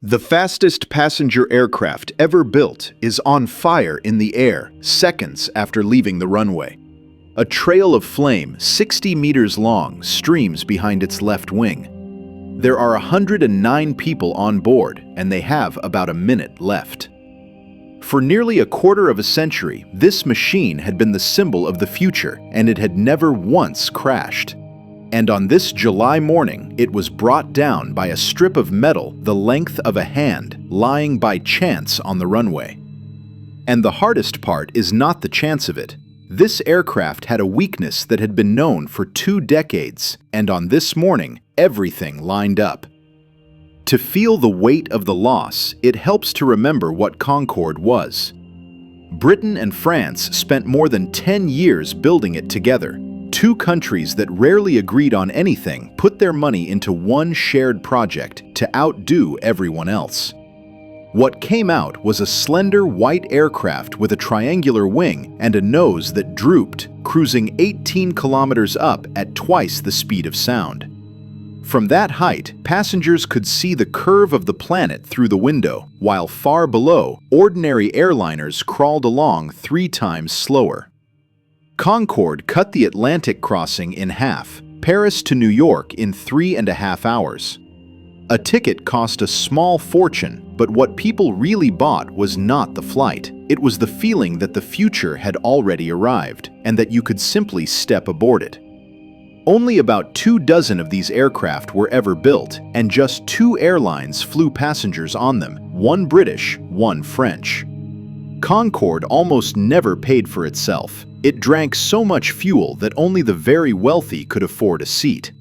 The fastest passenger aircraft ever built is on fire in the air seconds after leaving the runway. A trail of flame 60 meters long streams behind its left wing. There are 109 people on board, and they have about a minute left. For nearly a quarter of a century, this machine had been the symbol of the future, and it had never once crashed. And on this July morning, it was brought down by a strip of metal the length of a hand, lying by chance on the runway. And the hardest part is not the chance of it. This aircraft had a weakness that had been known for 2 decades, and on this morning, everything lined up. To feel the weight of the loss, it helps to remember what Concorde was. Britain and France spent more than 10 years building it together. 2 countries that rarely agreed on anything put their money into one shared project to outdo everyone else. What came out was a slender white aircraft with a triangular wing and a nose that drooped, cruising 18 kilometers up at twice the speed of sound. From that height, passengers could see the curve of the planet through the window, while far below, ordinary airliners crawled along 3 times slower. Concorde cut the Atlantic crossing in half, Paris to New York in 3.5 hours. A ticket cost a small fortune, but what people really bought was not the flight. It was the feeling that the future had already arrived, and that you could simply step aboard it. Only about 24 of these aircraft were ever built, and just 2 airlines flew passengers on them, one British, one French. Concorde almost never paid for itself. It drank so much fuel that only the very wealthy could afford a seat.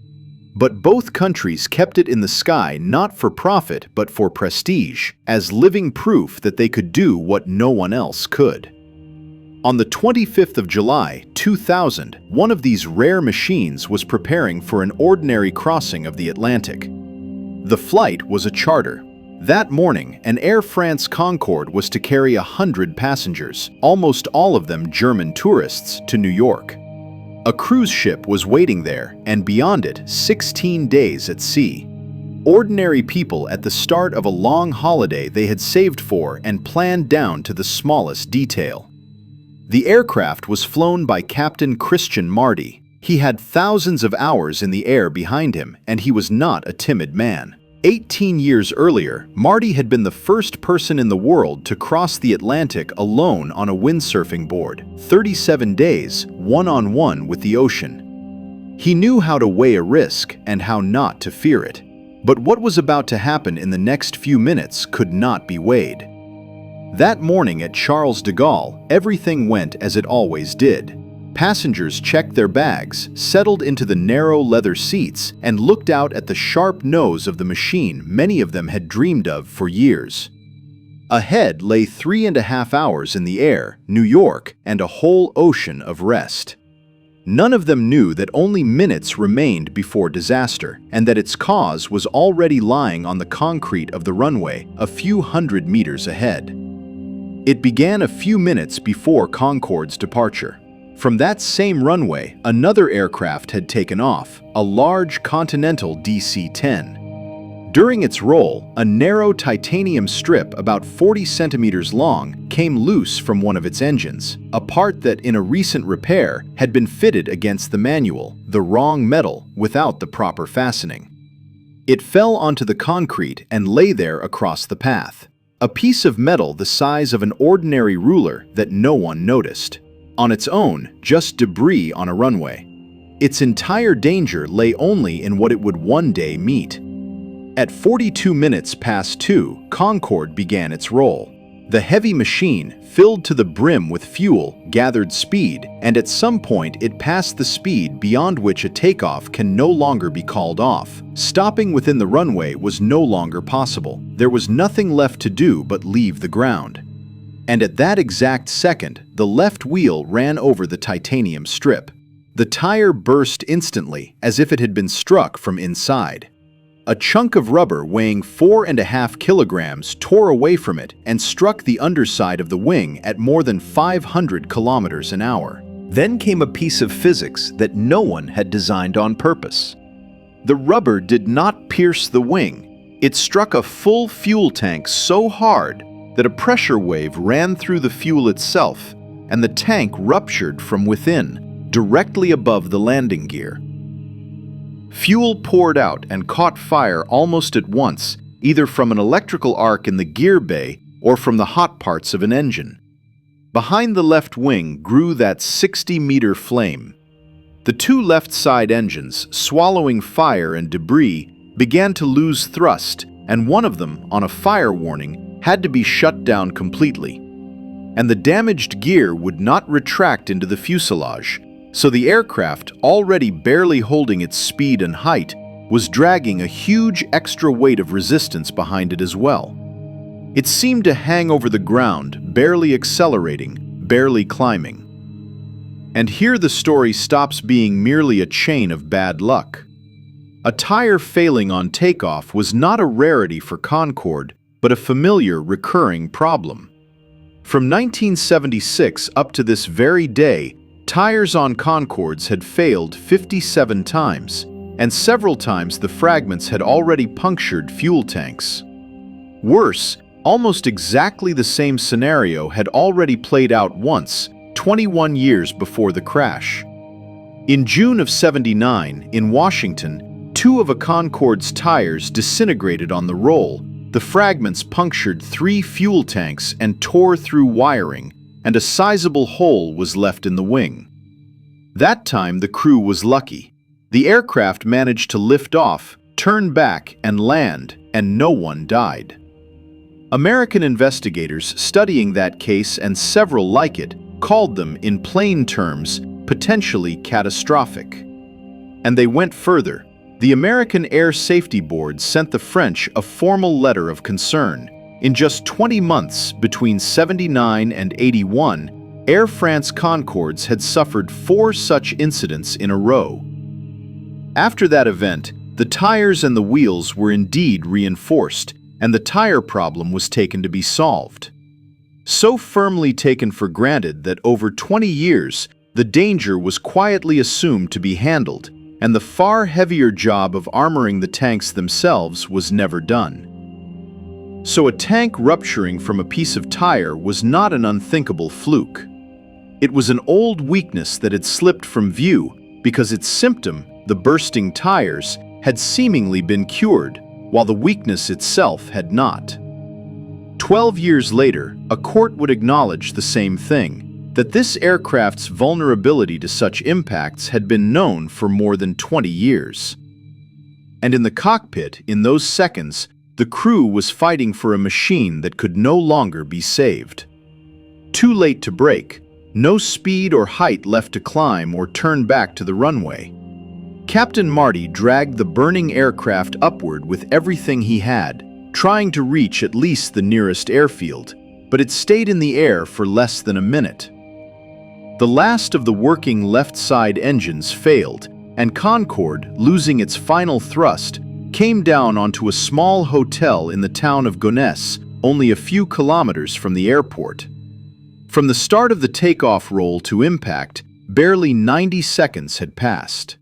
But both countries kept it in the sky not for profit but for prestige, as living proof that they could do what no one else could. On the 25th of July, 2000, one of these rare machines was preparing for an ordinary crossing of the Atlantic. The flight was a charter. That morning, an Air France Concorde was to carry 100 passengers, almost all of them German tourists, to New York. A cruise ship was waiting there, and beyond it, 16 days at sea. Ordinary people at the start of a long holiday they had saved for and planned down to the smallest detail. The aircraft was flown by Captain Christian Marty. He had thousands of hours in the air behind him, and he was not a timid man. 18 years earlier, Marty had been the first person in the world to cross the Atlantic alone on a windsurfing board, 37 days, one-on-one with the ocean. He knew how to weigh a risk and how not to fear it. But what was about to happen in the next few minutes could not be weighed. That morning at Charles de Gaulle, everything went as it always did. Passengers checked their bags, settled into the narrow leather seats, and looked out at the sharp nose of the machine many of them had dreamed of for years. Ahead lay 3.5 hours in the air, New York, and a whole ocean of rest. None of them knew that only minutes remained before disaster, and that its cause was already lying on the concrete of the runway a few hundred meters ahead. It began a few minutes before Concorde's departure. From that same runway, another aircraft had taken off, a large Continental DC-10. During its roll, a narrow titanium strip about 40 centimeters long came loose from one of its engines, a part that, in a recent repair, had been fitted against the manual, the wrong metal, without the proper fastening. It fell onto the concrete and lay there across the path, a piece of metal the size of an ordinary ruler that no one noticed. On its own, just debris on a runway. Its entire danger lay only in what it would one day meet. At 42 minutes past 2, Concorde began its roll. The heavy machine, filled to the brim with fuel, gathered speed, and at some point it passed the speed beyond which a takeoff can no longer be called off. Stopping within the runway was no longer possible. There was nothing left to do but leave the ground. And at that exact second, the left wheel ran over the titanium strip. The tire burst instantly, as if it had been struck from inside. A chunk of rubber weighing 4.5 kilograms tore away from it and struck the underside of the wing at more than 500 kilometers an hour. Then came a piece of physics that no one had designed on purpose. The rubber did not pierce the wing. It struck a full fuel tank so hard that a pressure wave ran through the fuel itself, and the tank ruptured from within, directly above the landing gear. Fuel poured out and caught fire almost at once, either from an electrical arc in the gear bay or from the hot parts of an engine. Behind the left wing grew that 60-meter flame. The two left side engines, swallowing fire and debris, began to lose thrust, and one of them, on a fire warning, had to be shut down completely. And the damaged gear would not retract into the fuselage, so the aircraft, already barely holding its speed and height, was dragging a huge extra weight of resistance behind it as well. It seemed to hang over the ground, barely accelerating, barely climbing. And here the story stops being merely a chain of bad luck. A tire failing on takeoff was not a rarity for Concorde, but a familiar, recurring problem. From 1976 up to this very day, tires on Concordes had failed 57 times, and several times the fragments had already punctured fuel tanks. Worse, almost exactly the same scenario had already played out once, 21 years before the crash. In June of '79, in Washington, two of a Concorde's tires disintegrated on the roll. The fragments punctured 3 fuel tanks and tore through wiring, and a sizable hole was left in the wing. That time the crew was lucky. The aircraft managed to lift off, turn back, and land, and no one died. American investigators studying that case and several like it called them, in plain terms, potentially catastrophic. And they went further. The American Air Safety Board sent the French a formal letter of concern. In just 20 months, between '79 and '81, Air France Concordes had suffered 4 such incidents in a row. After that event, the tires and the wheels were indeed reinforced, and the tire problem was taken to be solved. So firmly taken for granted that over 20 years, the danger was quietly assumed to be handled, and the far heavier job of armoring the tanks themselves was never done. So a tank rupturing from a piece of tire was not an unthinkable fluke. It was an old weakness that had slipped from view because its symptom, the bursting tires, had seemingly been cured, while the weakness itself had not. 12 years later, a court would acknowledge the same thing, that this aircraft's vulnerability to such impacts had been known for more than 20 years. And in the cockpit, in those seconds, the crew was fighting for a machine that could no longer be saved. Too late to brake, no speed or height left to climb or turn back to the runway. Captain Marty dragged the burning aircraft upward with everything he had, trying to reach at least the nearest airfield, but it stayed in the air for less than a minute. The last of the working left side engines failed, and Concorde, losing its final thrust, came down onto a small hotel in the town of Gonesse, only a few kilometers from the airport. From the start of the takeoff roll to impact, barely 90 seconds had passed.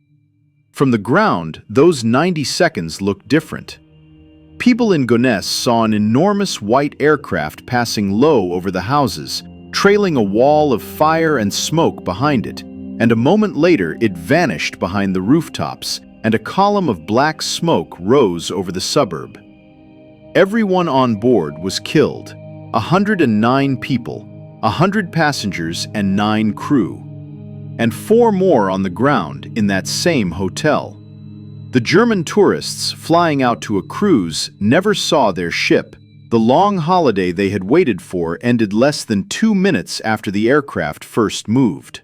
From the ground, those 90 seconds looked different. People in Gonesse saw an enormous white aircraft passing low over the houses, trailing a wall of fire and smoke behind it, and a moment later it vanished behind the rooftops, and a column of black smoke rose over the suburb. Everyone on board was killed, 109 people, 100 passengers and 9 crew, and 4 more on the ground in that same hotel. The German tourists flying out to a cruise never saw their ship. The long holiday they had waited for ended less than 2 minutes after the aircraft first moved.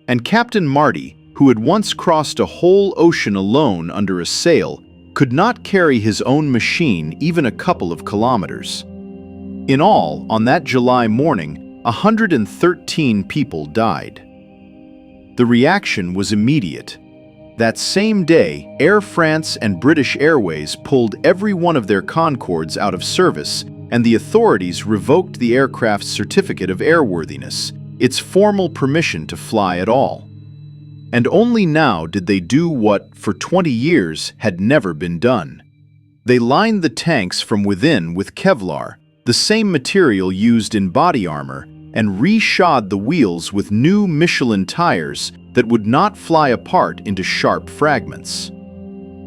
And Captain Marty, who had once crossed a whole ocean alone under a sail, could not carry his own machine even a couple of kilometers. In all, on that July morning, 113 people died. The reaction was immediate. That same day, Air France and British Airways pulled every one of their Concordes out of service, and the authorities revoked the aircraft's certificate of airworthiness, its formal permission to fly at all. And only now did they do what, for 20 years, had never been done. They lined the tanks from within with Kevlar, the same material used in body armor, and re-shod the wheels with new Michelin tires that would not fly apart into sharp fragments.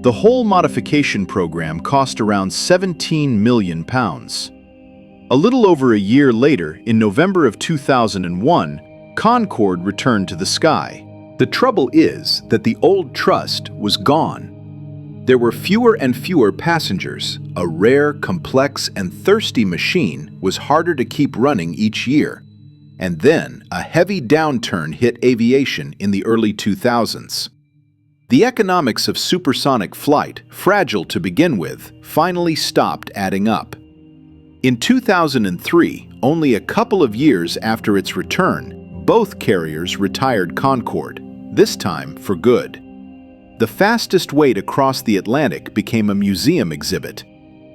The whole modification program cost around £17 million. A little over a year later, in November of 2001, Concorde returned to the sky. The trouble is that the old trust was gone. There were fewer and fewer passengers. A rare, complex, and thirsty machine was harder to keep running each year. And then a heavy downturn hit aviation in the early 2000s. The economics of supersonic flight, fragile to begin with, finally stopped adding up. In 2003, only a couple of years after its return, both carriers retired Concorde, this time for good. The fastest way to cross the Atlantic became a museum exhibit.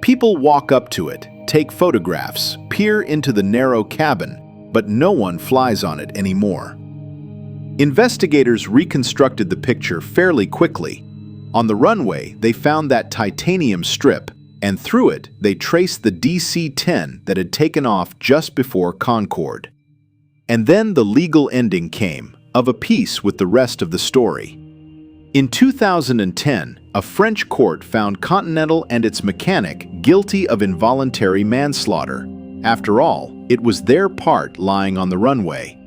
People walk up to it, take photographs, peer into the narrow cabin, but no one flies on it anymore. Investigators reconstructed the picture fairly quickly. On the runway, they found that titanium strip, and through it, they traced the DC-10 that had taken off just before Concorde. And then the legal ending came, of a piece with the rest of the story. In 2010, a French court found Continental and its mechanic guilty of involuntary manslaughter. After all, it was their part lying on the runway.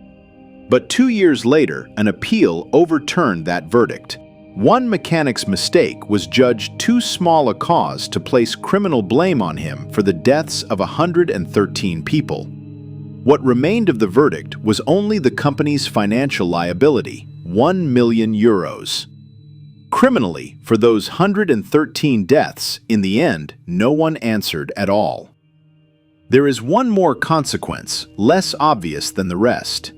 But 2 years later, an appeal overturned that verdict. One mechanic's mistake was judged too small a cause to place criminal blame on him for the deaths of 113 people. What remained of the verdict was only the company's financial liability, €1 million. Criminally, for those 113 deaths, in the end, no one answered at all. There is one more consequence, less obvious than the rest.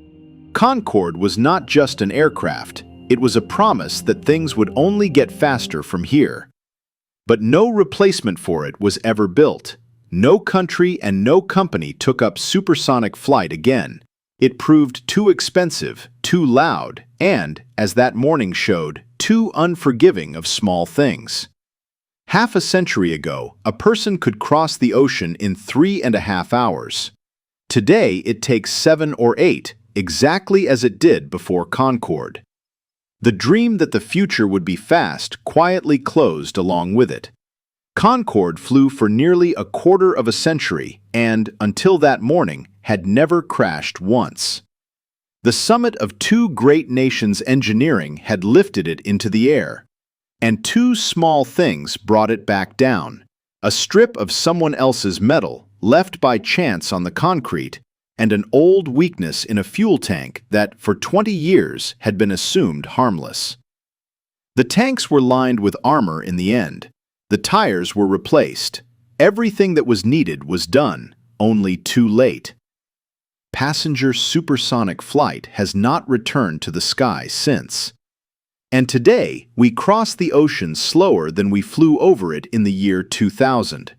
Concorde was not just an aircraft. It was a promise that things would only get faster from here. But no replacement for it was ever built. No country and no company took up supersonic flight again. It proved too expensive, too loud, and, as that morning showed, too unforgiving of small things. Half a century ago, a person could cross the ocean in 3.5 hours. Today, it takes 7 or 8, exactly as it did before Concorde. The dream that the future would be fast quietly closed along with it. Concorde flew for nearly a quarter of a century and, until that morning, had never crashed once. The summit of two great nations' engineering had lifted it into the air. And two small things brought it back down. A strip of someone else's metal, left by chance on the concrete, and an old weakness in a fuel tank that, for 20 years, had been assumed harmless. The tanks were lined with armor in the end. The tires were replaced. Everything that was needed was done, only too late. Passenger supersonic flight has not returned to the sky since. And today, we cross the ocean slower than we flew over it in the year 2000.